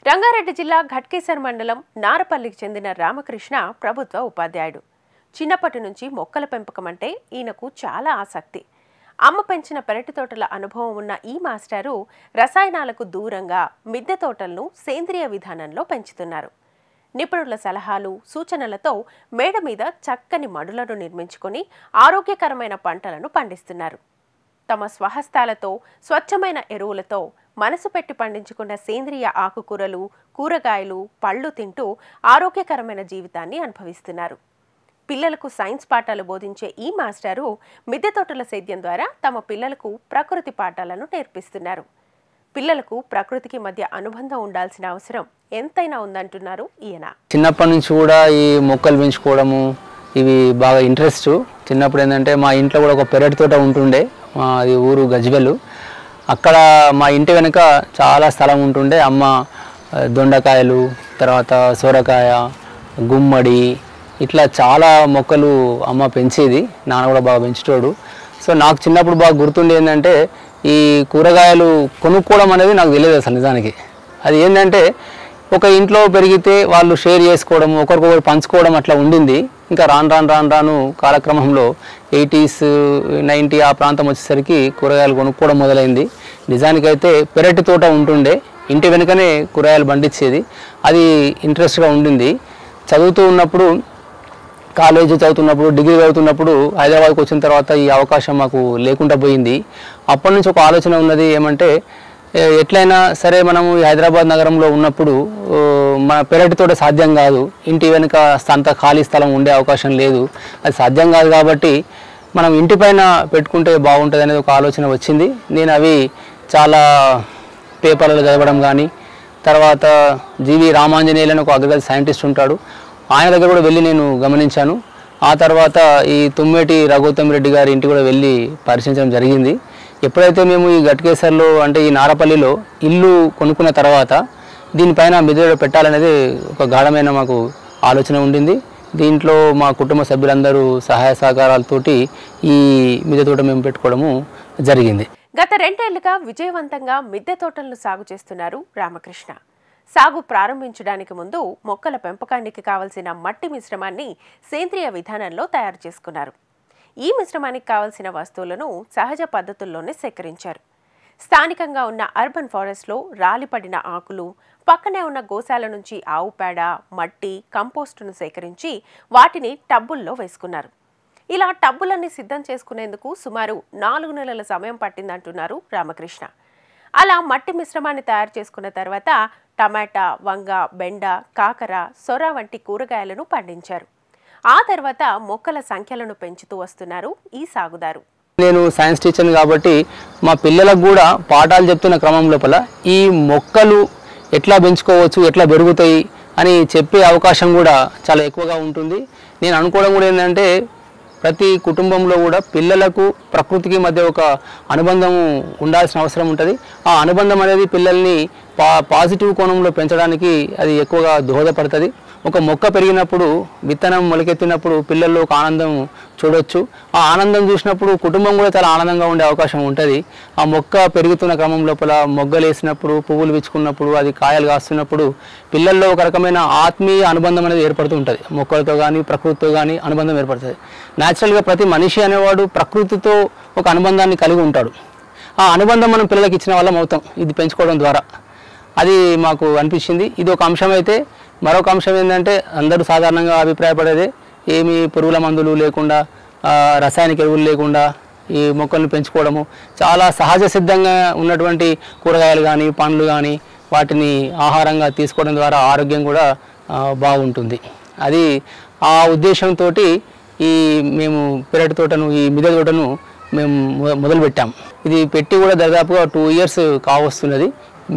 రంగారెడ్డి జిల్లా ఘట్కేసర్ మండలం నారపల్లికి చెందిన రామకృష్ణ ప్రభుత్వ ఉపాధ్యాయుడు. చిన్నప్పటి నుంచి మొక్కల పెంపకం అంటే ఈయనకు చాలా ఆసక్తి. అమ్మ పెంచిన పెరటి తోటల అనుభవం ఉన్న ఈ మాస్టారు రసాయనాలకు దూరంగా మిద్దె తోటలను సేంద్రియ విధానంలో పెంచుతున్నారు. నిపుణుల సలహాలు, సూచనలతో మేడ మీద చక్కని మడులను నిర్మించుకొని ఆరోగ్యకరమైన పంటలను పండిస్తున్నారు. తమ స్వహస్తాలతో స్వచ్ఛమైన ఎరువులతో మనసు పెట్టి పండించుకున్న సేంద్రియ ఆకుకూరలు, కూరగాయలు, పళ్ళు తింటూ ఆరోగ్యకరమైన జీవితాన్ని అనుభవిస్తున్నారు. పిల్లలకు సైన్స్ పాఠాలు బోధించే ఈ మాస్టారు మిద్దె తోటల సేద్యం ద్వారా తమ పిల్లలకు ప్రకృతి పాఠాలను నేర్పిస్తున్నారు. పిల్లలకు ప్రకృతికి మధ్య అనుబంధం ఉండాల్సిన అవసరం ఎంతైనా ఉందంటున్నారు ఈయన. చిన్నప్పటి నుంచి కూడా ఈ మొక్కలు పెంచుకోవడము ఇవి బాగా ఇంట్రెస్ట్. చిన్నప్పుడు ఏంటంటే మా ఇంట్లో కూడా ఒక పెరటి తోట ఉంటుండే, అది ఊరు గజ్వెలు. అక్కడ మా ఇంటి వెనుక చాలా స్థలం ఉంటుండే. అమ్మ దొండకాయలు, తర్వాత సొరకాయ, గుమ్మడి, ఇట్లా చాలా మొక్కలు అమ్మ పెంచేది. నాన్న కూడా బాగా పెంచేటోడు. సో నాకు చిన్నప్పుడు బాగా గుర్తుండే ఏంటంటే ఈ కూరగాయలు కొనుక్కోవడం అనేది నాకు తెలియదు అసలు నిజానికి. అది ఏంటంటే ఒక ఇంట్లో పెరిగితే వాళ్ళు షేర్ చేసుకోవడం, ఒకరికొకరు పంచుకోవడం అట్లా ఉండింది. ఇంకా రాను కాలక్రమంలో 80s 90 ఆ ప్రాంతం వచ్చేసరికి కూరగాయలు కొనుక్కోవడం మొదలైంది. నిజానికైతే పెరటి తోట ఉంటుండే, ఇంటి వెనుకనే కూరగాయలు పండించేది. అది ఇంట్రెస్ట్గా ఉండింది. చదువుతూ ఉన్నప్పుడు, కాలేజీ చదువుతున్నప్పుడు, డిగ్రీ చదువుతున్నప్పుడు హైదరాబాద్కి వచ్చిన తర్వాత ఈ అవకాశం మాకు లేకుండా పోయింది. అప్పటి నుంచి ఒక ఆలోచన ఉన్నది ఏమంటే, ఎట్లయినా సరే మనము ఈ హైదరాబాద్ నగరంలో ఉన్నప్పుడు మన పెరటి తోట సాధ్యం కాదు, ఇంటి వెనుక అంత ఖాళీ స్థలం ఉండే అవకాశం లేదు, అది సాధ్యం కాదు. కాబట్టి మనం ఇంటిపైన పెట్టుకుంటే బాగుంటుంది అనేది ఒక ఆలోచన వచ్చింది. నేను అవి చాలా పేపర్లలో చదవడం కానీ, తర్వాత జీవి రామాంజనేయులని ఒక అగ్రికల్చర్ సైంటిస్ట్ ఉంటాడు, ఆయన దగ్గర కూడా వెళ్ళి నేను గమనించాను. ఆ తర్వాత ఈ తుమ్మేటి రఘుత్తమ్ రెడ్డి గారి ఇంటికి కూడా వెళ్ళి పరిశీలించడం జరిగింది. ఎప్పుడైతే మేము ఈ ఘట్కేసర్లో అంటే ఈ నారపల్లిలో ఇల్లు కొనుక్కున్న తర్వాత దీనిపైన మిద్దె తోట పెట్టాలనేది ఒక గాఢమైన మాకు ఆలోచన ఉండింది. దీంట్లో మా కుటుంబ సభ్యులందరూ సహాయ సహకారాలతోటి ఈ మిద్దె తోట మేము పెట్టుకోవడము జరిగింది. గత 2 ఏళ్లుగా విజయవంతంగా మిద్దె తోటలను సాగు చేస్తున్నారు రామకృష్ణ. సాగు ప్రారంభించడానికి ముందు మొక్కల పెంపకానికి కావలసిన మట్టి మిశ్రమాన్ని సేంద్రియ విధానంలో తయారు చేసుకున్నారు. ఈ మిశ్రమానికి కావలసిన వస్తువులను సహజ పద్ధతుల్లోనే సేకరించారు. స్థానికంగా ఉన్న అర్బన్ ఫారెస్ట్లో రాలిపడిన ఆకులు, పక్కనే ఉన్న గోశాల నుంచి ఆవు పేడ, మట్టి, కంపోస్టును సేకరించి వాటిని టబ్బుల్లో వేసుకున్నారు. ఇలా టబ్బులన్నీ సిద్ధం చేసుకునేందుకు సుమారు 4 నెలల సమయం పట్టిందంటున్నారు రామకృష్ణ. అలా మట్టి మిశ్రమాన్ని తయారు చేసుకున్న తర్వాత టమాటా, వంగ, బెండ, కాకర, సొర వంటి కూరగాయలను పండించారు. ఆ తర్వాత మొక్కల సంఖ్యలను పెంచుతూ వస్తున్నారు ఈ సాగుదారు. నేను సైన్స్ టీచర్ని కాబట్టి మా పిల్లలకు కూడా పాఠాలు చెప్తున్న క్రమం లోపల ఈ మొక్కలు ఎట్లా పెంచుకోవచ్చు, ఎట్లా పెరుగుతాయి అని చెప్పే అవకాశం కూడా చాలా ఎక్కువగా ఉంటుంది. నేను అనుకోవడం కూడా ఏంటంటే ప్రతి కుటుంబంలో కూడా పిల్లలకు ప్రకృతికి మధ్య ఒక అనుబంధం ఉండాల్సిన అవసరం ఉంటుంది. ఆ అనుబంధం అనేది పిల్లల్ని పాజిటివ్ కోణంలో పెంచడానికి అది ఎక్కువగా దోహదపడుతుంది. ఒక మొక్క పెరిగినప్పుడు, విత్తనం మొలకెత్తినప్పుడు పిల్లల్లో ఒక ఆనందం చూడొచ్చు. ఆ ఆనందం చూసినప్పుడు కుటుంబం కూడా చాలా ఆనందంగా ఉండే అవకాశం ఉంటుంది. ఆ మొక్క పెరుగుతున్న క్రమం లోపల మొగ్గలు వేసినప్పుడు, పువ్వులు విచ్చుకున్నప్పుడు, అది కాయలు కాస్తున్నప్పుడు పిల్లల్లో ఒక రకమైన ఆత్మీయ అనుబంధం అనేది ఏర్పడుతూ ఉంటుంది. మొక్కలతో కానీ ప్రకృతితో కానీ అనుబంధం ఏర్పడుతుంది. న్యాచురల్గా ప్రతి మనిషి అనేవాడు ప్రకృతితో ఒక అనుబంధాన్ని కలిగి ఉంటాడు. ఆ అనుబంధం మనం పిల్లలకి ఇచ్చిన వాళ్ళం అవుతాం ఇది పెంచుకోవడం ద్వారా. అది మాకు అనిపించింది. ఇది ఒక అంశం అయితే, మరొక అంశం ఏంటంటే అందరూ సాధారణంగా అభిప్రాయపడేదే ఏమి పురుగుల మందులు లేకుండా, రసాయనిక ఎరువులు లేకుండా ఈ మొక్కలను పెంచుకోవడము, చాలా సహజ సిద్ధంగా ఉన్నటువంటి కూరగాయలు కానీ పండ్లు కానీ వాటిని ఆహారంగా తీసుకోవడం ద్వారా ఆరోగ్యం కూడా బాగుంటుంది. అది ఆ ఉద్దేశంతో ఈ మేము పెరటి తోటను, ఈ మిద్దె తోటను మేము మొదలుపెట్టాం. ఇది పెట్టి కూడా దాదాపుగా 2 years కావస్తున్నది.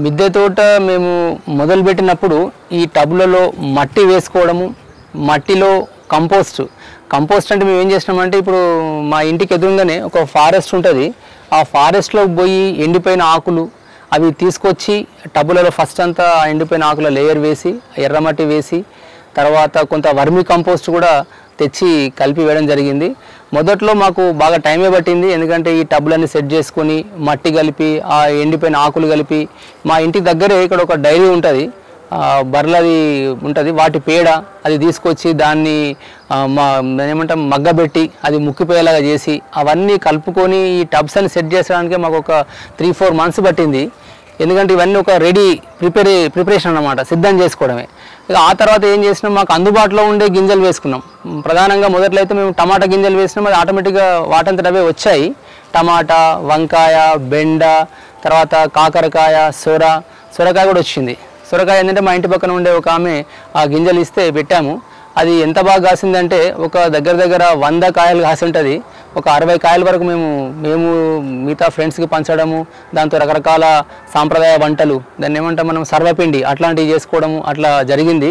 మిద్దె తోట మేము మొదలుపెట్టినప్పుడు ఈ టబ్లలో మట్టి వేసుకోవడము, మట్టిలో కంపోస్ట్ అంటే మేము ఏం చేసినామంటే, ఇప్పుడు మా ఇంటికి ఎదురుగానే ఒక ఫారెస్ట్ ఉంటుంది. ఆ ఫారెస్ట్లోకి పోయి ఎండిపోయిన ఆకులు అవి తీసుకొచ్చి టబ్బులలో ఫస్ట్ అంతా ఎండిపోయిన ఆకుల లేయర్ వేసి, ఎర్రమట్టి వేసి, తర్వాత కొంత వర్మీ కంపోస్ట్ కూడా తెచ్చి కలిపి వేయడం జరిగింది. మొదట్లో మాకు బాగా టైమే పట్టింది, ఎందుకంటే ఈ టబ్బులన్నీ సెట్ చేసుకొని మట్టి కలిపి ఆ ఎండిపోయిన ఆకులు కలిపి, మా ఇంటి దగ్గరే ఇక్కడ ఒక డైరీ ఉంటుంది, బర్రెలది ఉంటుంది, వాటి పేడ అది తీసుకొచ్చి దాన్ని ఏమంటాం మగ్గబెట్టి అది ముక్కిపోయేలాగా చేసి అవన్నీ కలుపుకొని ఈ టబ్స్ అని సెట్ చేసడానికి మాకు ఒక 3-4 months పట్టింది. ఎందుకంటే ఇవన్నీ ఒక ప్రిపరేషన్ అన్నమాట, సిద్ధం చేసుకోవడమే. ఇక ఆ తర్వాత ఏం చేసినాం, మాకు అందుబాటులో ఉండే గింజలు వేసుకున్నాం. ప్రధానంగా మొదట్లో అయితే మేము టమాటా గింజలు వేసినాం, అది ఆటోమేటిక్గా వాటంతట అవే వచ్చాయి. టమాటా, వంకాయ, బెండ, తర్వాత కాకరకాయ, సొరకాయ కూడా వచ్చింది. సొరకాయ ఏంటంటే మా ఇంటి పక్కన ఉండే ఒక ఆమె ఆ గింజలు ఇస్తే పెట్టాము. అది ఎంత బాగా కాసిందంటే ఒక దగ్గర 100 కాయలు కాసి ఉంటుంది. ఒక 60 కాయల వరకు మేము మిగతా ఫ్రెండ్స్కి పంచడము, దాంతో రకరకాల సాంప్రదాయ వంటలు, దాన్ని ఏమంటాం మనం సర్వపిండి అట్లాంటివి చేసుకోవడము అట్లా జరిగింది.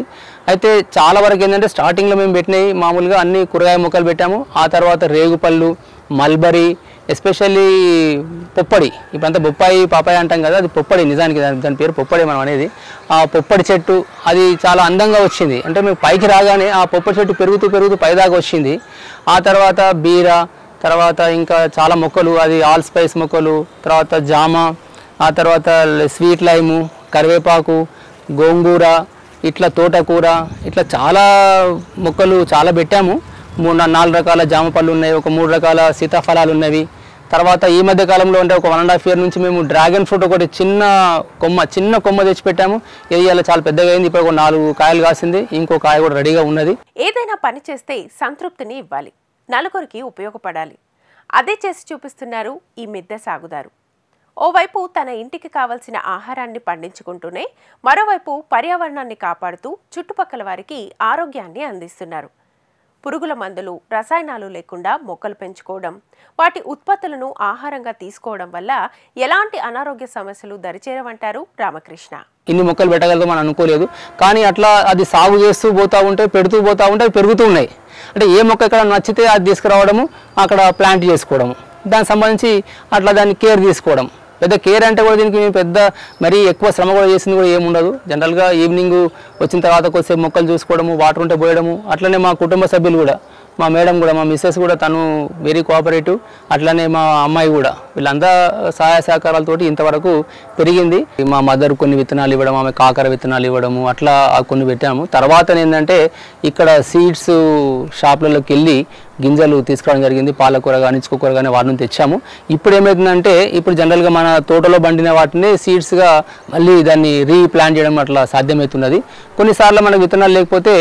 అయితే చాలా వరకు ఏంటంటే స్టార్టింగ్లో మేము పెట్టినవి మామూలుగా అన్ని కూరగాయ మొక్కలు పెట్టాము. ఆ తర్వాత రేగుపళ్ళు, మల్బరీ, ఎస్పెషల్లీ పొప్పడి, ఇప్పుడంతా బొప్పాయి పాపాయి అంటాం కదా, అది పొప్పడి, నిజానికి దాని పేరు పొప్పడి మనం అనేది. ఆ పొప్పడి చెట్టు అది చాలా అందంగా వచ్చింది. అంటే మేము పైకి రాగానే ఆ పొప్పడి చెట్టు పెరుగుతూ పైదాకా వచ్చింది. ఆ తర్వాత బీర, తర్వాత ఇంకా చాలా మొక్కలు, అది ఆల్ స్పైస్ మొక్కలు, తర్వాత జామ, ఆ తర్వాత స్వీట్ లైము, కరివేపాకు, గోంగూర, ఇట్లా తోటకూర, ఇట్లా చాలా మొక్కలు చాలా పెట్టాము. 3-4 రకాల జామ పళ్ళు ఉన్నాయి, ఒక 3 రకాల సీతాఫలాలు ఉన్నవి. తర్వాత ఈ మధ్య కాలంలో అంటే ఒక 1.5 year నుంచి మేము డ్రాగన్ ఫ్రూట్ ఒకటి చిన్న కొమ్మ తెచ్చిపెట్టాము. ఇది అలా చాలా పెద్దగా అయింది. ఇప్పుడు ఒక 4 కాయలు కాసింది, ఇంకో కాయ కూడా రెడీగా ఉన్నది. ఏదైనా పని చేస్తే సంతృప్తిని ఇవ్వాలి, నలుగురికి ఉపయోగపడాలి. అదే చేసి చూపిస్తున్నారు ఈ మిద్దె సాగుదారు. ఓవైపు తన ఇంటికి కావలసిన ఆహారాన్ని పండించుకుంటూనే మరోవైపు పర్యావరణాన్ని కాపాడుతూ చుట్టుపక్కల వారికి ఆరోగ్యాన్ని అందిస్తున్నారు. పురుగుల మందులు, రసాయనాలు లేకుండా మొక్కలు పెంచుకోవడం, వాటి ఉత్పత్తులను ఆహారంగా తీసుకోవడం వల్ల ఎలాంటి అనారోగ్య సమస్యలు దరిచేరవంటారు రామకృష్ణ. ఇన్ని మొక్కలు పెట్టగలదు అని అనుకోలేదు, కానీ అట్లా అది సాగు చేస్తూ పోతూ ఉంటే పెడుతూ పోతూ ఉంటే అవి పెరుగుతూ ఉన్నాయి. అంటే ఏ మొక్క ఎక్కడ నచ్చితే అది తీసుకురావడము, అక్కడ ప్లాంట్ చేసుకోవడము, దానికి సంబంధించి అట్లా దాన్ని కేర్ తీసుకోవడం. పెద్ద కేర్ అంటే కూడా దీనికి పెద్ద మరీ ఎక్కువ శ్రమ కూడా చేసింది కూడా ఏముండదు. జనరల్గా ఈవినింగ్ వచ్చిన తర్వాత కొద్దిసేపు మొక్కలు చూసుకోవడము, వాటర్ ఉంటే పోయడము. అట్లనే మా కుటుంబ సభ్యులు కూడా, మా మేడం కూడా, మా మిస్సెస్ కూడా తను వెరీ కోఆపరేటివ్. అట్లనే మా అమ్మాయి కూడా, వీళ్ళంతా సహాయ సహకారాలతోటి ఇంతవరకు పెరిగింది. మా మదర్ కొన్ని విత్తనాలు ఇవ్వడం, ఆమె కాకర విత్తనాలు ఇవ్వడము, అట్లా కొన్ని పెట్టాము. తర్వాత ఏంటంటే ఇక్కడ సీడ్స్ షాప్లలోకి వెళ్ళి గింజలు తీసుకురావడం జరిగింది. పాలకూర కానీ చిక్కుకూర కానీ వాటిని తెచ్చాము. ఇప్పుడు ఏమవుతుందంటే ఇప్పుడు జనరల్గా మన తోటలో పండిన వాటిని సీడ్స్గా మళ్ళీ దాన్ని రీప్లాంట్ చేయడం అట్లా సాధ్యమవుతున్నది. కొన్నిసార్లు మనకు విత్తనాలు లేకపోతే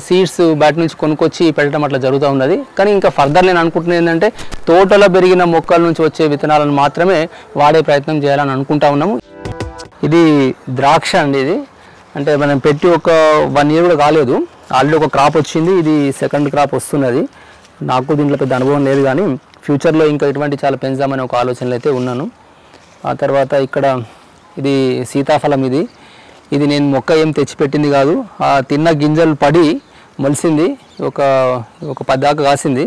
సీడ్స్ బయట నుంచి కొనుక్కొచ్చి పెట్టడం అట్లా జరుగుతూ ఉన్నది. కానీ ఇంకా ఫర్దర్ నేను అనుకుంటున్నది ఏంటంటే తోటలో పెరిగిన మొక్కల నుంచి వచ్చే విత్తనాలను మాత్రమే వాడే ప్రయత్నం చేయాలని అనుకుంటా ఉన్నాము. ఇది ద్రాక్ష అండి. ఇది అంటే మనం పెట్టి ఒక 1 year కూడా కాలేదు, ఆల్రెడీ ఒక క్రాప్ వచ్చింది. ఇది సెకండ్ క్రాప్ వస్తున్నది. నాకు దీంట్లో పెద్ద అనుభవం లేదు, కానీ ఫ్యూచర్లో ఇంకా ఇటువంటి చాలా పెంచుదామనే ఒక ఆలోచనలు అయితే ఉన్నాను. ఆ తర్వాత ఇక్కడ ఇది సీతాఫలం. ఇది నేను మొక్క ఏం తెచ్చిపెట్టింది కాదు, ఆ తిన్న గింజలు పడి మొలిసింది. ఒక 10 దాకా కాసింది.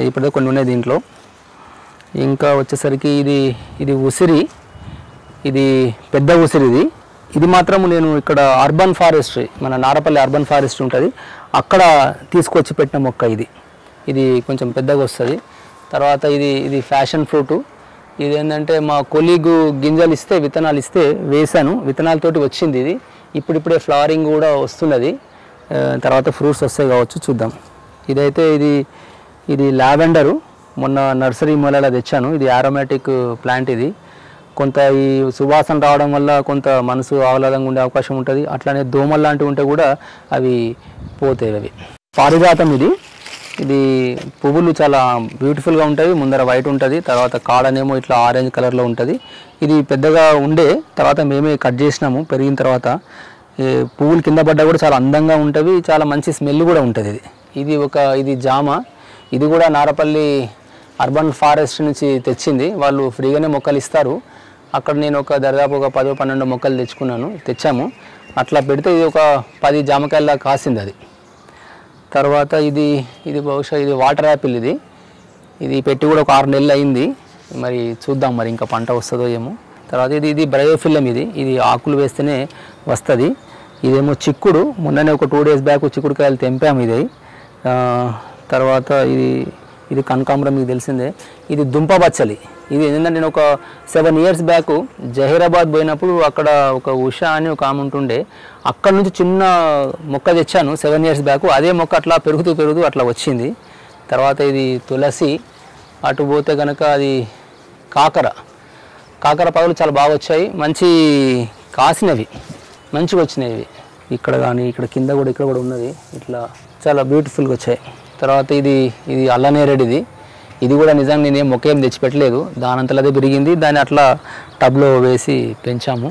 ఇప్పుడే కొన్ని ఉన్నాయి దీంట్లో. ఇంకా వచ్చేసరికి ఇది ఉసిరి, ఇది పెద్ద ఉసిరి. ఇది మాత్రం నేను ఇక్కడ అర్బన్ ఫారెస్ట్రీ, మన నారపల్లి అర్బన్ ఫారెస్ట్రీ ఉంటుంది, అక్కడ తీసుకొచ్చి పెట్టిన మొక్క. ఇది కొంచెం పెద్దగా వస్తుంది. తర్వాత ఇది ఫ్యాషన్ ఫ్రూటు. ఇది ఏంటంటే మా కొలీగు గింజలు ఇస్తే, విత్తనాలు ఇస్తే వేశాను, విత్తనాలతోటి వచ్చింది. ఇది ఇప్పుడిప్పుడే ఫ్లవరింగ్ కూడా వస్తున్నది. తర్వాత ఫ్రూట్స్ వస్తాయి కావచ్చు, చూద్దాం. ఇదైతే ఇది లావెండరు, మొన్న నర్సరీ మూలలో తెచ్చాను. ఇది ఆరోమాటిక్ ప్లాంట్. ఇది కొంత ఈ సువాసన రావడం వల్ల కొంత మనసు ఆహ్లాదంగా ఉండే అవకాశం ఉంటుంది. అట్లానే దోమలు లాంటివి ఉంటే కూడా అవి పోతాయి. అవి పారిజాతం. ఇది పువ్వులు చాలా బ్యూటిఫుల్గా ఉంటాయి. ముందర వైట్ ఉంటుంది, తర్వాత కాడనేమో ఇట్లా ఆరెంజ్ కలర్లో ఉంటుంది. ఇది పెద్దగా ఉండే తర్వాత మేమే కట్ చేసినాము. పెరిగిన తర్వాత పువ్వులు కింద పడ్డా కూడా చాలా అందంగా ఉంటుంది, చాలా మంచి స్మెల్ కూడా ఉంటుంది. ఇది జామ. ఇది కూడా నారపల్లి అర్బన్ ఫారెస్ట్ నుంచి తెచ్చింది. వాళ్ళు ఫ్రీగానే మొక్కలు ఇస్తారు. అక్కడ నేను దాదాపు ఒక 10-12 మొక్కలు తెచ్చాము. అట్లా పెడితే ఇది ఒక 10 జామకాయల కాసింది. అది తర్వాత ఇది బహుశా ఇది వాటర్ యాపిల్. ఇది పెట్టి కూడా ఒక 6 నెలలు అయింది. మరి చూద్దాం మరి ఇంకా పంట వస్తుందో ఏమో. తర్వాత ఇది బ్రయోఫిల్లం. ఇది ఆకులు వేస్తేనే వస్తుంది. ఇదేమో చిక్కుడు. మొన్ననే ఒక 2 days బ్యాక్ చిక్కుడుకాయలు తెంపాము. తర్వాత ఇది కనకాంబరం మీకు తెలిసిందే. ఇది దుంప బచ్చలి. ఇది ఏంటంటే నేను ఒక 7 years బ్యాక్ జహీరాబాద్ పోయినప్పుడు అక్కడ ఒక ఉషా అని ఒక ఆమె ఉంటుండే, అక్కడ నుంచి చిన్న మొక్క తెచ్చాను 7 years బ్యాక్. అదే మొక్క అట్లా పెరుగుతూ అట్లా వచ్చింది. తర్వాత ఇది తులసి. అటు పోతే కనుక అది కాకర పగలు చాలా బాగా వచ్చాయి, మంచి కాసినవి, మంచిగా వచ్చినాయి. ఇక్కడ కానీ ఇక్కడ కింద కూడా ఇక్కడ కూడా ఉన్నది, ఇట్లా చాలా బ్యూటిఫుల్గా వచ్చాయి. తర్వాత ఇది అల్లనేరేడిది. ఇది కూడా నిజంగా నేనేం మొక్క ఏం తెచ్చిపెట్టలేదు, దానంతలో అదే పెరిగింది, దాన్ని అట్లా టబ్లో వేసి పెంచాము.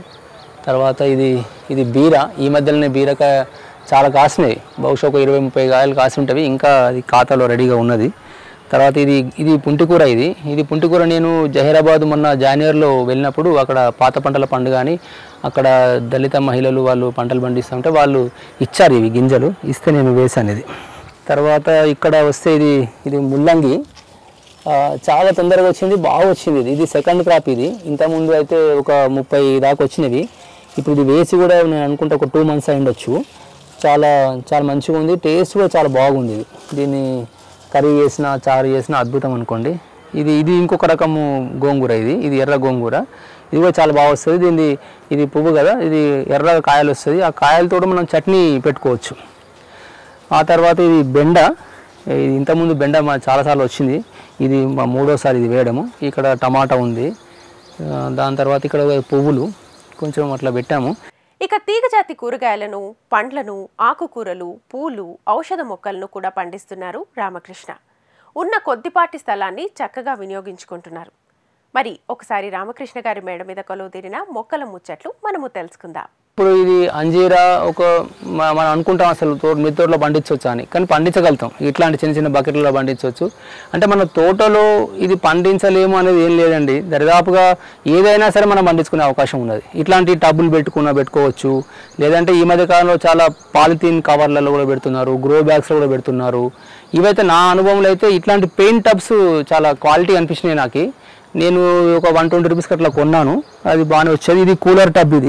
తర్వాత ఇది బీర. ఈ మధ్యలోనే బీరకాయ చాలా కాసినాయి, బహుశా ఒక 20-30 కాయలు కాసి ఉంటాయి, ఇంకా అది ఖాతాలో రెడీగా ఉన్నది. తర్వాత ఇది పుంటికూర. ఇది పుంటికూర నేను జహీరాబాద్ మొన్న జాన్యువరిలో వెళ్ళినప్పుడు అక్కడ పాత పంటల పండుగ అని అక్కడ దళిత మహిళలు వాళ్ళు పంటలు పండిస్తుంటే వాళ్ళు ఇచ్చారు ఇవి గింజలు, ఇస్తే నేను వేశాను ఇది. తర్వాత ఇక్కడ వస్తే ఇది ముల్లంగి. చాలా తొందరగా వచ్చింది, బాగా వచ్చింది. ఇది సెకండ్ క్రాప్. ఇది ఇంతకుముందు అయితే ఒక 30 దాకా వచ్చినవి. ఇప్పుడు ఇది వేసి కూడా నేను అనుకుంటే ఒక 2 months అయ్యుండొచ్చు. చాలా చాలా మంచిగా ఉంది, టేస్ట్ కూడా చాలా బాగుంది. దీన్ని కర్రీ చేసిన చారు చేసిన అద్భుతం అనుకోండి. ఇది ఇంకొక రకము గోంగూర. ఇది ఎర్ర గోంగూర. ఇది కూడా చాలా బాగా వస్తుంది. ఇది పువ్వు కదా, ఇది ఎర్ర కాయలు వస్తుంది, ఆ కాయలతో మనం చట్నీ పెట్టుకోవచ్చు. ఆ తర్వాత ఇది బెండ. ఇంతకుముందు బెండ చాలాసార్లు వచ్చింది, ఇది మా 3వసారి ఇది వేయడము. ఇక్కడ టమాటా ఉంది. దాని తర్వాత ఇక్కడ పువ్వులు కొంచెం అట్లా పెట్టాము. ఇక తీగజాతి కూరగాయలను, పండ్లను, ఆకుకూరలు, పూలు, ఔషధ మొక్కలను కూడా పండిస్తున్నారు రామకృష్ణ. ఉన్న కొద్దిపాటి స్థలాన్ని చక్కగా వినియోగించుకుంటున్నారు. మరి ఒకసారి రామకృష్ణ గారి మేడ మీద కొలువుదీరిన మొక్కల ముచ్చట్లు మనము తెలుసుకుందాం. ఇప్పుడు ఇది అంజీరా మనం అనుకుంటాం అసలు మిద్దెలో పండించవచ్చు అని, కానీ పండించగలుగుతాం. ఇట్లాంటి చిన్న చిన్న బకెట్లలో పండించవచ్చు. అంటే మన తోటలో ఇది పండించలేము అనేది ఏం లేదండి, దరిదాపుగా ఏదైనా సరే మనం పండించుకునే అవకాశం ఉన్నది. ఇట్లాంటి టబ్బులు పెట్టుకోవచ్చు, లేదంటే ఈ మధ్య కాలంలో చాలా పాలిథీన్ కవర్లలో కూడా పెడుతున్నారు, గ్రో బ్యాగ్స్లో కూడా పెడుతున్నారు. ఇవైతే నా అనుభవంలో అయితే ఇట్లాంటి పెయింట్ టబ్స్ చాలా క్వాలిటీ అనిపించినాయి నాకు. నేను ఒక 120 రూపీస్కి అట్లా కొన్నాను, అది బాగానే వచ్చేది. ఇది కూలర్ టబ్.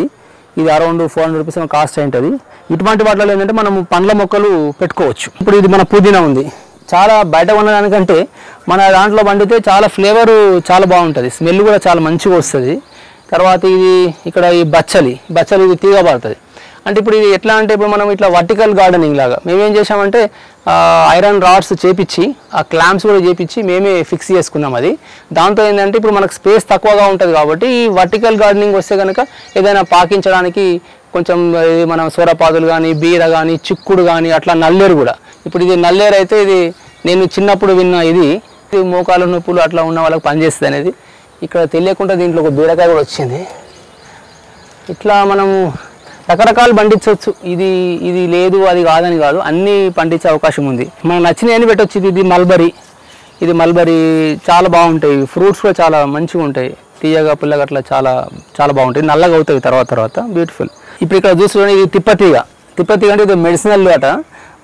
ఇది అరౌండ్ 400 రూపీస్ కాస్ట్ అయింటుంది. ఇటువంటి వాటిలో ఏంటంటే మనం పండ్ల మొక్కలు పెట్టుకోవచ్చు. ఇప్పుడు ఇది మన పుదీనా ఉంది, చాలా బయట ఉన్నదానికంటే మన దాంట్లో పండితే చాలా ఫ్లేవరు చాలా బాగుంటుంది, స్మెల్ కూడా చాలా మంచిగా వస్తుంది. తర్వాత ఇక్కడ ఈ బచ్చలి ఇది తీగ పడుతుంది. అంటే ఇప్పుడు ఇది ఎట్లా అంటే ఇప్పుడు మనం ఇట్లా వర్టికల్ గార్డెనింగ్ లాగా మేమేం చేసామంటే ఐరన్ రాడ్స్ చేపించి ఆ క్లాంప్స్ కూడా చేపించి మేమే ఫిక్స్ చేసుకున్నాం. అది దాంతో ఏంటంటే ఇప్పుడు మనకు స్పేస్ తక్కువగా ఉంటుంది కాబట్టి ఈ వర్టికల్ గార్డెనింగ్ వస్తే కనుక ఏదైనా పాకించడానికి కొంచెం మనం సోరపాదులు కానీ, బీర కానీ, చిక్కుడు కానీ, అట్లా నల్లేరు కూడా. ఇప్పుడు ఇది నల్లేరు అయితే ఇది నేను చిన్నప్పుడు విన్న ఇది మోకాలు నొప్పులు అట్లా ఉన్న వాళ్ళకి పనిచేస్తుంది అనేది. ఇక్కడ తెలియకుండా దీంట్లో ఒక బీరకాయ కూడా వచ్చింది. ఇట్లా మనము రకరకాలు పండించవచ్చు. ఇది లేదు అది కాదని కాదు, అన్నీ పండించే అవకాశం ఉంది. మనకు నచ్చినవి పెట్టవచ్చు. ఇది మల్బరీ చాలా బాగుంటాయి. ఫ్రూట్స్ కూడా చాలా మంచిగా ఉంటాయి, తీయగా పుల్లగా అట్లా చాలా చాలా బాగుంటాయి, నల్లగా అవుతాయి తర్వాత బ్యూటిఫుల్. ఇప్పుడు ఇక్కడ చూసుకుని ఇది తిప్పతీగ అంటే ఇది మెడిసినల్ అట.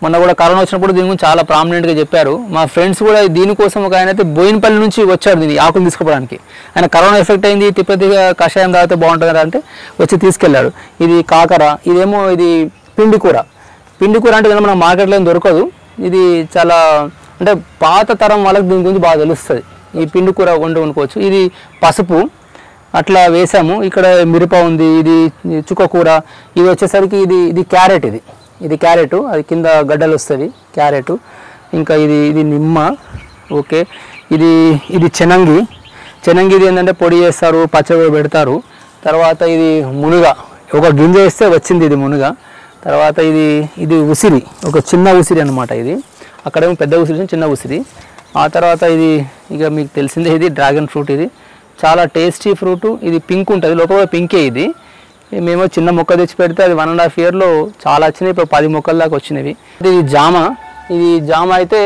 మొన్న కూడా కరోనా వచ్చినప్పుడు దీని గురించి చాలా ప్రామినెంట్గా చెప్పారు. మా ఫ్రెండ్స్ కూడా దీనికోసం ఒక ఆయన అయితే బోయినపల్లి నుంచి వచ్చాడు దీన్ని ఆకులు తీసుకోవడానికి. ఆయన కరోనా ఎఫెక్ట్ అయింది, తిప్పతీగ కషాయం తాగితే బాగుంటుంది కదా అంటే వచ్చి తీసుకెళ్ళాడు. ఇది కాకర. ఇది పిండి కూర అంటే మన మార్కెట్లో ఏం దొరకదు. ఇది చాలా అంటే పాత తరం వాళ్ళకి దీని గురించి బాగా తెలుస్తుంది. ఈ పిండి కూర వండుకోవచ్చు. ఇది పసుపు అట్లా వేసాము. ఇక్కడ మిరప ఉంది, ఇది చుక్కకూర. ఇది వచ్చేసరికి ఇది క్యారెట్. ఇది క్యారెట్, అది కింద గడ్డలు వస్తుంది క్యారెట్. ఇంకా ఇది నిమ్మ. ఓకే, ఇది చెనంగి. ఇది ఏంటంటే పొడి చేస్తారు, పచ్చడి పెడతారు. తర్వాత ఇది మునుగ, ఒక గింజ వేస్తే వచ్చింది ఇది మునుగ. తర్వాత ఇది ఉసిరి, ఒక చిన్న ఉసిరి అనమాట. ఇది అక్కడేమో పెద్ద ఉసిరి, చిన్న ఉసిరి. ఆ తర్వాత ఇక మీకు తెలిసిందే, ఇది డ్రాగన్ ఫ్రూట్. ఇది చాలా టేస్టీ ఫ్రూట్. ఇది పింక్ ఉంటుంది, లోపల పింకే. మేము చిన్న మొక్క తెచ్చి పెడితే అది 1.5 yearలో చాలా వచ్చినాయి. ఇప్పుడు 10 మొక్కల దాకా వచ్చినవి. ఇది జామ అయితే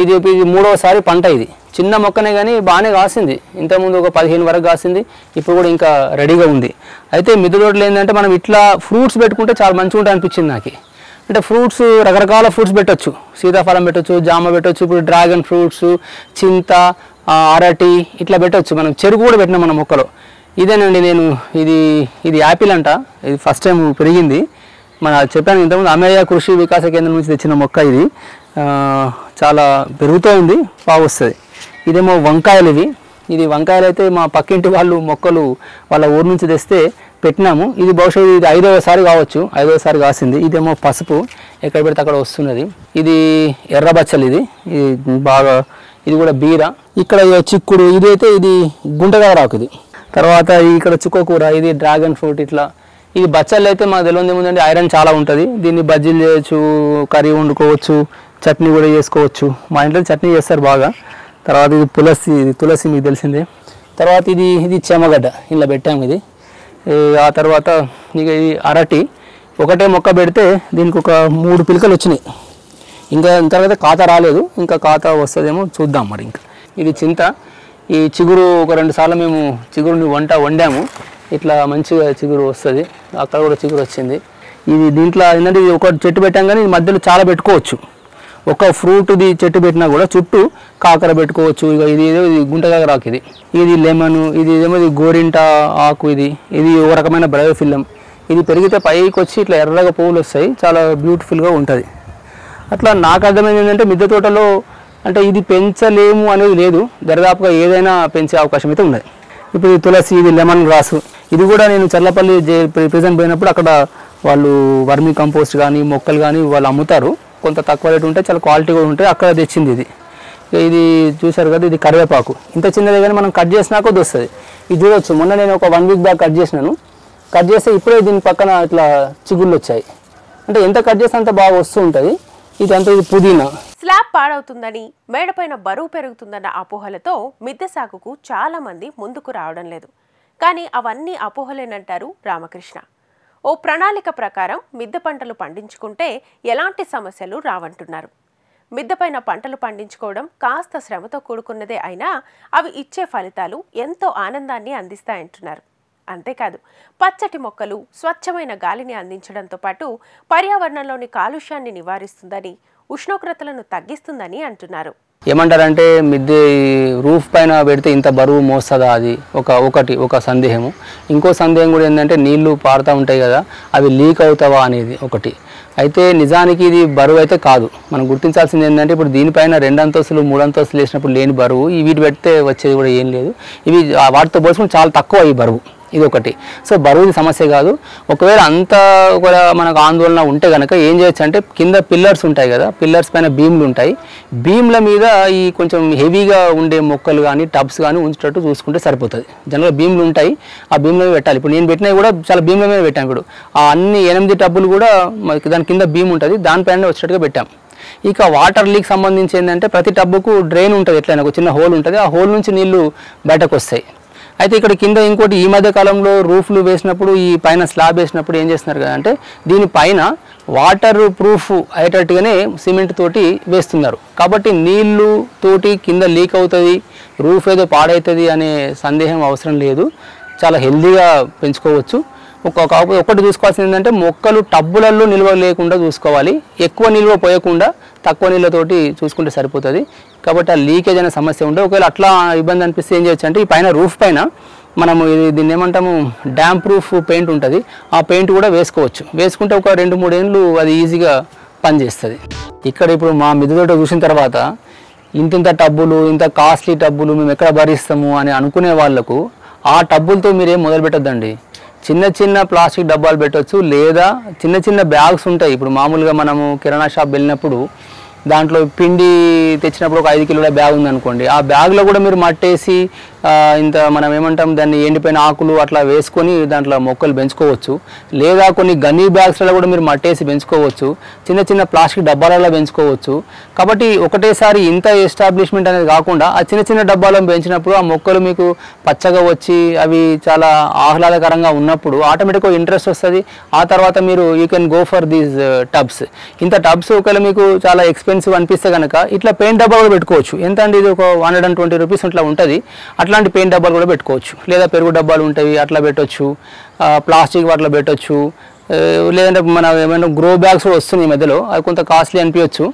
ఇది 3వసారి పంట. ఇది చిన్న మొక్కనే కానీ బాగానే కాసింది. ఇంతకుముందు ఒక 15 వరకు కాసింది, ఇప్పుడు కూడా ఇంకా రెడీగా ఉంది. అయితే మిద్దె తోటలో ఏంటంటే మనం ఇట్లా ఫ్రూట్స్ పెట్టుకుంటే చాలా మంచిగా ఉంటుంది అనిపించింది నాకు. అంటే ఫ్రూట్స్ రకరకాల ఫ్రూట్స్ పెట్టవచ్చు, సీతాఫలం పెట్టవచ్చు, జామ పెట్టవచ్చు, ఇప్పుడు డ్రాగన్ ఫ్రూట్స్, చింత, అరటి ఇట్లా పెట్టవచ్చు. మనం చెరుకు కూడా పెట్టినాం మన మొక్కలో. ఇదేనండి ఇది యాపిల్ అంట. ఇది ఫస్ట్ టైం పెరిగింది. మన చెప్పాను ఇంతకుముందు అమేయ కృషి వికాస కేంద్రం నుంచి తెచ్చిన మొక్క ఇది చాలా పెరుగుతూ ఉంది, బాగా వస్తుంది. ఇదేమో వంకాయలు ఇది వంకాయలు అయితే మా పక్కింటి వాళ్ళు మొక్కలు వాళ్ళ ఊరు నుంచి తెస్తే పెట్టినాము. ఇది బహుశా ఇది 5వ సారి కావచ్చు, 5వ సారి కాసింది. ఇదేమో పసుపు, ఎక్కడ పెడితే అక్కడ వస్తున్నది. ఇది ఎర్రబచ్చలు, ఇది బాగా, ఇది కూడా బీర. ఇక్కడ చిక్కుడు, ఇదైతే ఇది గుంటగరాకు. ఇది తర్వాత ఇక్కడ చుక్కకూర, ఇది డ్రాగన్ ఫ్రూట్. ఇట్లా ఇది బచ్చలు అయితే మాకు తెలియదు ఏముందంటే ఐరన్ చాలా ఉంటుంది. దీన్ని బజ్జీలు చేయొచ్చు, కర్రీ వండుకోవచ్చు, చట్నీ కూడా చేసుకోవచ్చు. మా ఇంట్లో చట్నీ చేస్తారు బాగా. తర్వాత ఇది తులసి మీకు తెలిసిందే. తర్వాత ఇది చెమగడ్డ, ఇలా పెట్టాము ఇది. ఆ తర్వాత ఇక ఇది అరటి, ఒకటే మొక్క పెడితే దీనికి ఒక 3 పిలకలు వచ్చినాయి. ఇంకా తర్వాత ఖాతా రాలేదు, ఇంకా ఖాతా వస్తుందేమో చూద్దాం మరి. ఇంకా ఇది చింత, ఈ చిగురు ఒక 2 సార్లు మేము చిగురుని వండాము. ఇట్లా మంచిగా చిగురు వస్తుంది, అక్కడ కూడా చిగురు వచ్చింది. ఇది దీంట్లో ఏంటంటే ఇది ఒక చెట్టు పెట్టాం కానీ మధ్యలో చాలా పెట్టుకోవచ్చు. ఒక ఫ్రూట్ది చెట్టు పెట్టినా కూడా చుట్టూ కాకర పెట్టుకోవచ్చు. ఇక ఇది గుంటగరాకు, ఇది లెమన్, ఇదేమో గోరింట ఆకు, ఇది ఒక రకమైన బ్రయోఫిల్లం. ఇది పెరిగితే పైకి వచ్చి ఇట్లా ఎర్రగా పువ్వులు వస్తాయి, చాలా బ్యూటిఫుల్గా ఉంటుంది. అట్లా నాకు అర్థమైంది ఏంటంటే మిద్దె తోటలో అంటే ఇది పెంచలేము అనేది లేదు, దరిదాపుగా ఏదైనా పెంచే అవకాశం అయితే ఉన్నది. ఇప్పుడు ఈ తులసి, ఇది లెమన్ గ్రాసు. ఇది కూడా నేను చల్లపల్లి ప్రెజెంట్ పోయినప్పుడు అక్కడ వాళ్ళు వర్మీ కంపోస్ట్ కానీ మొక్కలు కానీ వాళ్ళు అమ్ముతారు. కొంత తక్కువ రేటు ఉంటాయి, చాలా క్వాలిటీ కూడా ఉంటాయి. అక్కడ తెచ్చింది ఇది చూసారు కదా, ఇది కరివేపాకు. ఇంత చిన్నదే కానీ మనం కట్ చేసినా కొద్ది వస్తుంది. ఇది చూడవచ్చు, మొన్న నేను ఒక 1 వీక్ బ్యాక్ కట్ చేసినాను. కట్ చేస్తే ఇప్పుడే దీని పక్కన ఇట్లా చిగుళ్ళు వచ్చాయి. అంటే ఎంత కట్ చేస్తే అంత బాగా వస్తూ ఉంటుంది. ఇది పుదీనా. స్లాబ్ పాడవుతుందని, మేడపైన బరువు పెరుగుతుందన్న అపోహలతో మిద్దె సాగుకు చాలా మంది ముందుకు రావడం లేదు. కానీ అవన్నీ అపోహలేనంటారు రామకృష్ణ. ఓ ప్రణాళిక ప్రకారం మిద్దె పంటలు పండించుకుంటే ఎలాంటి సమస్యలు రావంటున్నారు. మిద్దెపైన పంటలు పండించుకోవడం కాస్త శ్రమతో కూడుకున్నదే అయినా అవి ఇచ్చే ఫలితాలు ఎంతో ఆనందాన్ని అందిస్తాయంటున్నారు. అంతేకాదు, పచ్చటి మొక్కలు, స్వచ్ఛమైన గాలిని అందించడంతో పాటు పర్యావరణంలోని కాలుష్యాన్ని నివారిస్తుందని, ఉష్ణోగ్రతలను తగ్గిస్తుందని అంటున్నారు. ఏమంటారంటే మిద్దె రూఫ్ పైన పెడితే ఇంత బరువు మోస్తుందా, అది ఒక సందేహము. ఇంకో సందేహం కూడా ఏంటంటే నీళ్లు పారుతూ ఉంటాయి కదా, అవి లీక్ అవుతావా అనేది ఒకటి. అయితే నిజానికి ఇది బరువు అయితే కాదు. మనం గుర్తించాల్సింది ఏంటంటే ఇప్పుడు దీనిపైన 2 అంతస్తులు 3 అంతస్తులు వేసినప్పుడు లేని బరువు వీటి పెడితే వచ్చేది కూడా ఏం లేదు. ఇవి వాటితో పోల్చుకుంటే చాలా తక్కువ ఈ బరువు, ఇది ఒకటి. సో బరువుది సమస్య కాదు. ఒకవేళ అంత కూడా మనకు ఆందోళన ఉంటే కనుక ఏం చేయొచ్చు అంటే కింద పిల్లర్స్ ఉంటాయి కదా, పిల్లర్స్ పైన బీమ్లు ఉంటాయి. బీమ్ల మీద ఈ కొంచెం హెవీగా ఉండే మొక్కలు కానీ టబ్స్ కానీ ఉంచేటట్టు చూసుకుంటే సరిపోతుంది. జనరల్గా బీమ్లు ఉంటాయి, ఆ బీమ్ల మీద పెట్టాలి. ఇప్పుడు నేను పెట్టినవి కూడా చాలా బీమ్ల మీద పెట్టాను. ఇప్పుడు ఆ అన్ని 8 టబ్బులు కూడా దాని కింద బీమ్ ఉంటుంది, దానిపైన వచ్చేటట్టుగా పెట్టాం. ఇక వాటర్ లీక్ సంబంధించి ఏంటంటే ప్రతి టబ్బుకు డ్రైన్ ఉంటుంది, ఎట్లయినా ఒక చిన్న హోల్ ఉంటుంది, ఆ హోల్ నుంచి నీళ్లు బయటకు వస్తాయి. అయితే ఇక్కడ కింద ఇంకోటి ఈ మధ్య కాలంలో రూఫ్లు వేసినప్పుడు ఈ పైన స్లాబ్ వేసినప్పుడు ఏం చేస్తున్నారు కదా అంటే దీనిపైన వాటర్ ప్రూఫ్ అయ్యేటట్టుగానే సిమెంట్ తోటి వేస్తున్నారు. కాబట్టి నీళ్లు తోటి కింద లీక్ అవుతుంది, రూఫ్ ఏదో పాడవుతుంది అనే సందేహం అవసరం లేదు. చాలా హెల్దీగా పెంచుకోవచ్చు. ఒకటి చూసుకోవాల్సింది ఏంటంటే మొక్కలు టబ్బులలో నిల్వ లేకుండా చూసుకోవాలి. ఎక్కువ నిల్వ పోయకుండా తక్కువ నీళ్ళతోటి చూసుకుంటే సరిపోతుంది. కాబట్టి ఆ లీకేజ్ అనే సమస్య ఉంటుంది. ఒకవేళ అట్లా ఇబ్బంది అనిపిస్తే ఏం చేయొచ్చు అంటే ఈ పైన రూఫ్ పైన మనము దీన్ని ఏమంటాము డ్యామ్ ప్రూఫ్ పెయింట్ ఉంటుంది, ఆ పెయింట్ కూడా వేసుకోవచ్చు. వేసుకుంటే ఒక 2-3 ఏళ్ళు అది ఈజీగా పనిచేస్తుంది. ఇక్కడ ఇప్పుడు మా మిద్దె తోట చూసిన తర్వాత ఇంత టబ్బులు, ఇంత కాస్ట్లీ టబ్బులు మేము ఎక్కడ భరిస్తాము అని అనుకునే వాళ్ళకు ఆ టబ్బులతో మీరేం మొదలు పెట్టద్దండి. చిన్న ప్లాస్టిక్ డబ్బాలు పెట్టవచ్చు, లేదా చిన్న బ్యాగ్స్ ఉంటాయి. ఇప్పుడు మామూలుగా మనము కిరాణా షాప్ వెళ్ళినప్పుడు దాంట్లో పిండి తెచ్చినప్పుడు ఒక 5 కిలోల బ్యాగ్ ఉందనుకోండి, ఆ బ్యాగ్లో కూడా మీరు మట్టేసి ఇంత మనం ఏమంటాం దాన్ని ఎండిపోయిన ఆకులు అట్లా వేసుకొని దాంట్లో మొక్కలు పెంచుకోవచ్చు. లేదా కొన్ని గన్నీ బ్యాగ్స్లో కూడా మీరు మట్టేసి పెంచుకోవచ్చు, చిన్న ప్లాస్టిక్ డబ్బాలలో పెంచుకోవచ్చు. కాబట్టి ఒకటేసారి ఇంత ఎస్టాబ్లిష్మెంట్ అనేది కాకుండా ఆ చిన్న డబ్బాలను పెంచినప్పుడు ఆ మొక్కలు మీకు పచ్చగా వచ్చి అవి చాలా ఆహ్లాదకరంగా ఉన్నప్పుడు ఆటోమేటిక్గా ఇంట్రెస్ట్ వస్తుంది. ఆ తర్వాత మీరు you can go for these tubs. ఇంత టబ్స్ ఒకవేళ మీకు చాలా ఎక్స్పెన్సివ్ అనిపిస్తే కనుక ఇట్లా పెయింట్ డబ్బా కూడా పెట్టుకోవచ్చు. ఎంత అండి, ఇది ఒక 120 రూపీస్ అట్లా ఉంటుంది. అట్లాంటి పెయింట్ డబ్బాలు కూడా పెట్టుకోవచ్చు. లేదా పెరుగు డబ్బాలు ఉంటాయి, అట్లా పెట్టవచ్చు. ప్లాస్టిక్ వాటిలో పెట్టవచ్చు. లేదంటే మన ఏమైనా గ్రో బ్యాగ్స్ కూడా వస్తున్నాయి ఈ మధ్యలో, అవి కొంత కాస్ట్లీ అనిపించవచ్చు.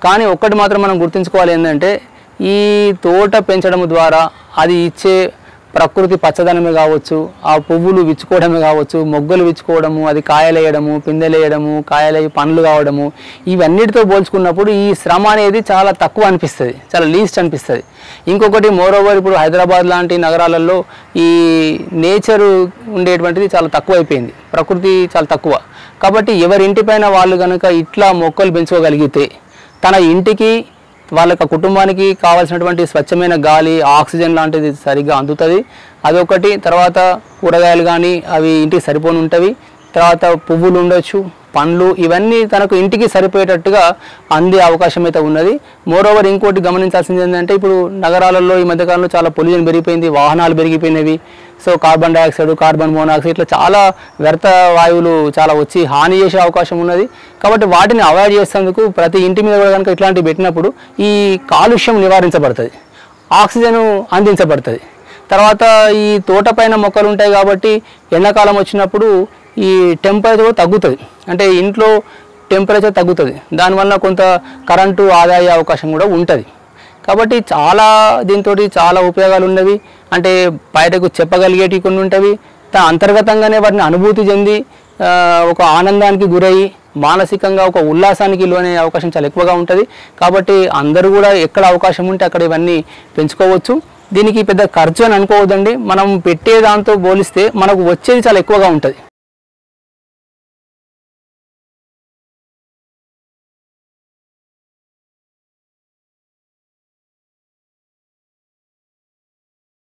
కానీ ఒక్కటి మాత్రం మనం గుర్తుంచుకోవాలి ఏంటంటే ఈ తోట పెంచడం ద్వారా అది ఇచ్చే ప్రకృతి పచ్చదనమే కావచ్చు, ఆ పువ్వులు విచ్చుకోవడమే కావచ్చు, మొగ్గలు విచ్చుకోవడము, అది కాయలేయడము, పిందెలేయడము, కాయలయ్యి పండ్లు కావడము, ఇవన్నిటితో పోల్చుకున్నప్పుడు ఈ శ్రమ అనేది చాలా తక్కువ అనిపిస్తుంది, చాలా లీస్ట్ అనిపిస్తుంది. ఇంకొకటి మోరోవర్ ఇప్పుడు హైదరాబాద్ లాంటి నగరాలలో ఈ నేచరు ఉండేటువంటిది చాలా తక్కువ అయిపోయింది, ప్రకృతి చాలా తక్కువ. కాబట్టి ఎవరి ఇంటిపైన వాళ్ళు కనుక ఇట్లా మొక్కలు పెంచుకోగలిగితే తన ఇంటికి వాళ్ళ కుటుంబానికి కావాల్సినటువంటి స్వచ్ఛమైన గాలి, ఆక్సిజన్ లాంటిది సరిగ్గా అందుతుంది. అదొకటి. తర్వాత కూరగాయలు కానీ అవి ఇంటికి సరిపోని ఉంటవి. తర్వాత పువ్వులు ఉండొచ్చు, పండ్లు, ఇవన్నీ తనకు ఇంటికి సరిపోయేటట్టుగా అందే అవకాశం అయితే ఉన్నది. మోరోవర్ ఇంకోటి గమనించాల్సింది ఏంటంటే ఇప్పుడు నగరాలలో ఈ మధ్యకాలంలో చాలా పొల్యూషన్ పెరిగిపోయింది, వాహనాలు పెరిగిపోయినవి. So carbon dioxide, carbon monoxide ఇట్లా చాలా వ్యర్థ వాయువులు చాలా వచ్చి హాని చేసే అవకాశం ఉన్నది. కాబట్టి వాటిని అవాయిడ్ చేసేందుకు ప్రతి ఇంటి మీద కూడా కనుక ఇట్లాంటివి పెట్టినప్పుడు ఈ కాలుష్యం నివారించబడుతుంది, ఆక్సిజన్ అందించబడుతుంది. తర్వాత ఈ తోట పైన మొక్కలు ఉంటాయి కాబట్టి ఎండాకాలం వచ్చినప్పుడు ఈ టెంపరేచర్ తగ్గుతుంది, అంటే ఇంట్లో టెంపరేచర్ తగ్గుతుంది. దానివల్ల కొంత కరెంటు ఆదా అయ్యే అవకాశం కూడా ఉంటుంది. కాబట్టి దీంతో చాలా ఉపయోగాలు ఉన్నవి. అంటే బయటకు చెప్పగలిగేటివి కొన్ని ఉంటవి, అంతర్గతంగానే వాటిని అనుభూతి చెంది ఒక ఆనందానికి గురయ్యి మానసికంగా ఒక ఉల్లాసానికి లోనే అవకాశం చాలా ఎక్కువగా ఉంటుంది. కాబట్టి అందరూ కూడా ఎక్కడ అవకాశం ఉంటే అక్కడ ఇవన్నీ పెంచుకోవచ్చు. దీనికి పెద్ద ఖర్చు అని అనుకోవద్దండి. మనం పెట్టే దాంతో పోలిస్తే మనకు వచ్చేది చాలా ఎక్కువగా ఉంటుంది.